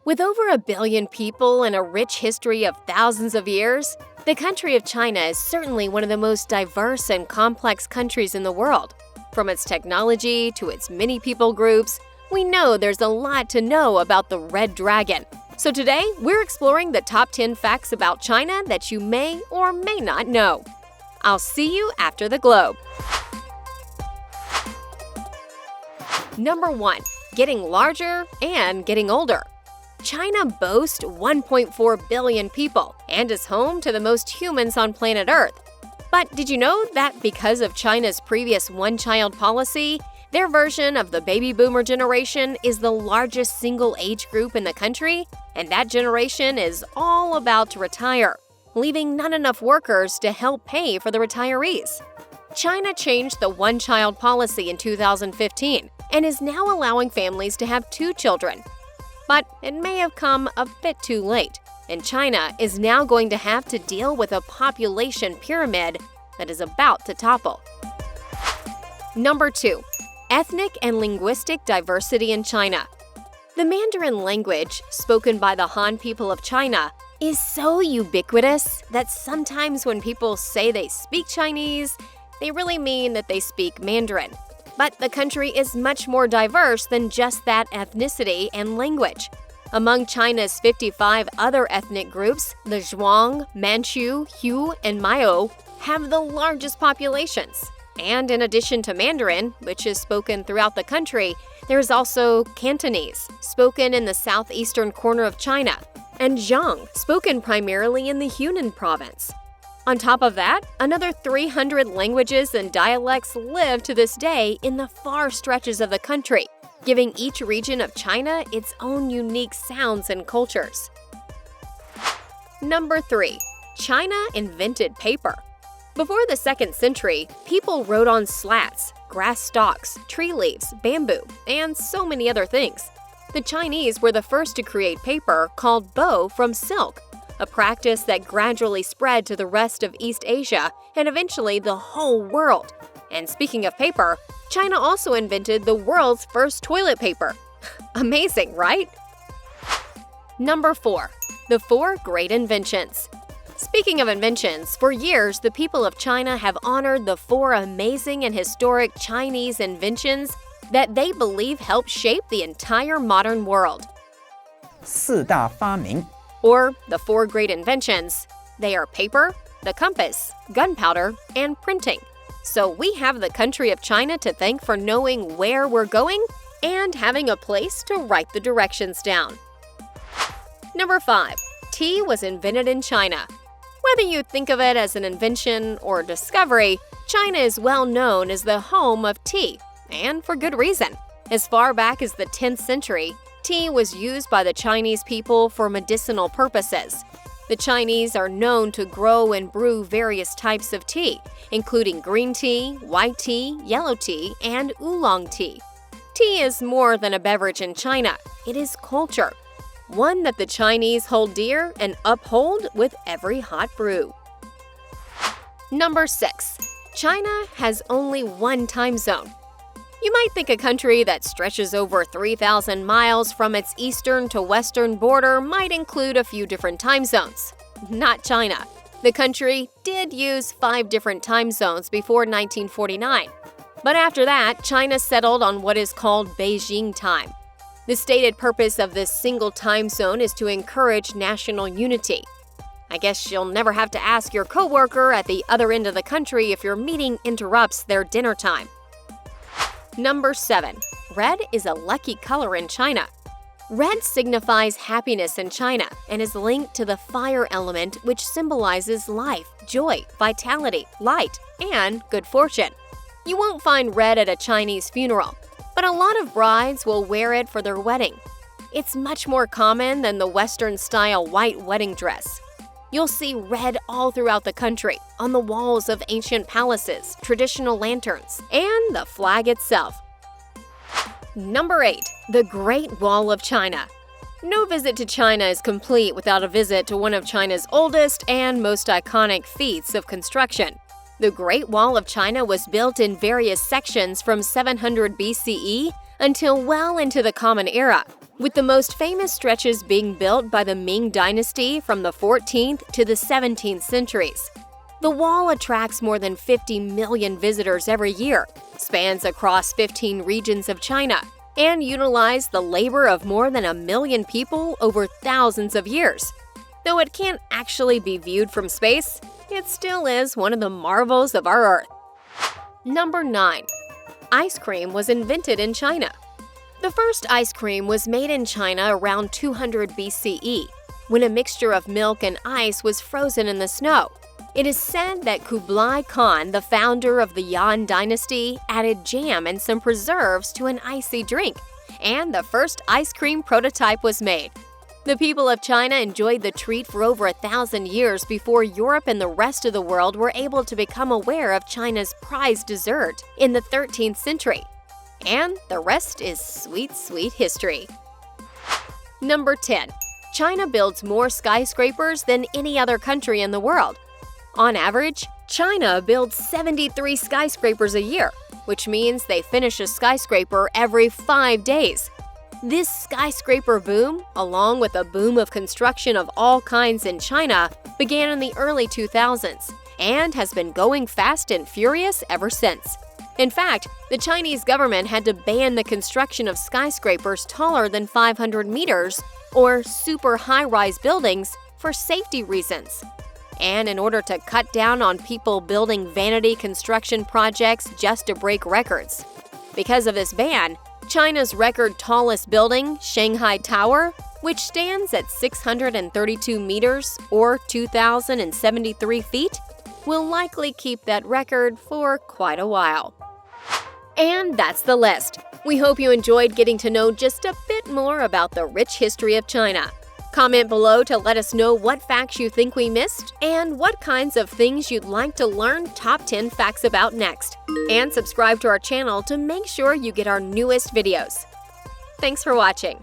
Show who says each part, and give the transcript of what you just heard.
Speaker 1: With over 1 billion people and a rich history of thousands of years, the country of China is certainly one of the most diverse and complex countries in the world. From its technology to its many people groups, we know there's a lot to know about the Red Dragon. So today, we're exploring the top 10 facts about China that you may or may not know. I'll see you after the globe. Number 1. Getting larger and getting older. China boasts 1.4 billion people and is home to the most humans on planet Earth. But did you know that because of China's previous one-child policy, their version of the baby boomer generation is the largest single age group in the country, and that generation is all about to retire, leaving not enough workers to help pay for the retirees. China changed the one-child policy in 2015 and is now allowing families to have 2 children. But it may have come a bit too late, and China is now going to have to deal with a population pyramid that is about to topple. Number 2. Ethnic and linguistic diversity in China. The Mandarin language, spoken by the Han people of China, is so ubiquitous that sometimes when people say they speak Chinese, they really mean that they speak Mandarin. But the country is much more diverse than just that ethnicity and language. Among China's 55 other ethnic groups, the Zhuang, Manchu, Hu, and Miao have the largest populations. And in addition to Mandarin, which is spoken throughout the country, there is also Cantonese, spoken in the southeastern corner of China, and Zhang, spoken primarily in the Hunan province. On top of that, another 300 languages and dialects live to this day in the far stretches of the country, giving each region of China its own unique sounds and cultures. Number 3. China invented paper. Before the 2nd century, people wrote on slats, grass stalks, tree leaves, bamboo, and so many other things. The Chinese were the first to create paper called bo from silk, a practice that gradually spread to the rest of East Asia and eventually the whole world. And speaking of paper, China also invented the world's first toilet paper. Amazing, right? Number 4. The 4 Great Inventions. Speaking of inventions, for years the people of China have honored the 4 amazing and historic Chinese inventions that they believe helped shape the entire modern world.
Speaker 2: 4大发明
Speaker 1: Or the 4 Great Inventions. They are paper, the compass, gunpowder, and printing. So we have the country of China to thank for knowing where we're going and having a place to write the directions down. Number 5. Tea was invented in China. Whether you think of it as an invention or discovery, China is well known as the home of tea, and for good reason. As far back as the 10th century, tea was used by the Chinese people for medicinal purposes. The Chinese are known to grow and brew various types of tea, including green tea, white tea, yellow tea, and oolong tea. Tea is more than a beverage in China. It is culture, one that the Chinese hold dear and uphold with every hot brew. Number 6. China has only one time zone. You might think a country that stretches over 3,000 miles from its eastern to western border might include a few different time zones. Not China. The country did use 5 different time zones before 1949. But after that, China settled on what is called Beijing time. The stated purpose of this single time zone is to encourage national unity. I guess you'll never have to ask your coworker at the other end of the country if your meeting interrupts their dinner time. Number 7. Red is a lucky color in China. Red signifies happiness in China and is linked to the fire element, which symbolizes life, joy, vitality, light, and good fortune. You won't find red at a Chinese funeral, but a lot of brides will wear it for their wedding. It's much more common than the Western-style white wedding dress. You'll see red all throughout the country, on the walls of ancient palaces, traditional lanterns, and the flag itself. Number 8. The Great Wall of China. No visit to China is complete without a visit to one of China's oldest and most iconic feats of construction. The Great Wall of China was built in various sections from 700 BCE until well into the Common Era. with the most famous stretches being built by the Ming Dynasty from the 14th to the 17th centuries. The wall attracts more than 50 million visitors every year, spans across 15 regions of China, and utilized the labor of more than 1 million people over thousands of years. Though it can't actually be viewed from space, it still is one of the marvels of our Earth. Number 9. Ice cream was invented in China. The first ice cream was made in China around 200 BCE, when a mixture of milk and ice was frozen in the snow. It is said that Kublai Khan, the founder of the Yuan dynasty, added jam and some preserves to an icy drink, and the first ice cream prototype was made. The people of China enjoyed the treat for over 1,000 years before Europe and the rest of the world were able to become aware of China's prized dessert in the 13th century. And the rest is sweet, sweet history. Number 10. China builds more skyscrapers than any other country in the world. On average, China builds 73 skyscrapers a year, which means they finish a skyscraper every 5 days. This skyscraper boom, along with a boom of construction of all kinds in China, began in the early 2000s and has been going fast and furious ever since. In fact, the Chinese government had to ban the construction of skyscrapers taller than 500 meters, or super high-rise buildings, for safety reasons. And in order to cut down on people building vanity construction projects just to break records. Because of this ban, China's record tallest building, Shanghai Tower, which stands at 632 meters or 2,073 feet, will likely keep that record for quite a while. And that's the list. We hope you enjoyed getting to know just a bit more about the rich history of China. Comment below to let us know what facts you think we missed and what kinds of things you'd like to learn top 10 facts about next. And subscribe to our channel to make sure you get our newest videos. Thanks for watching.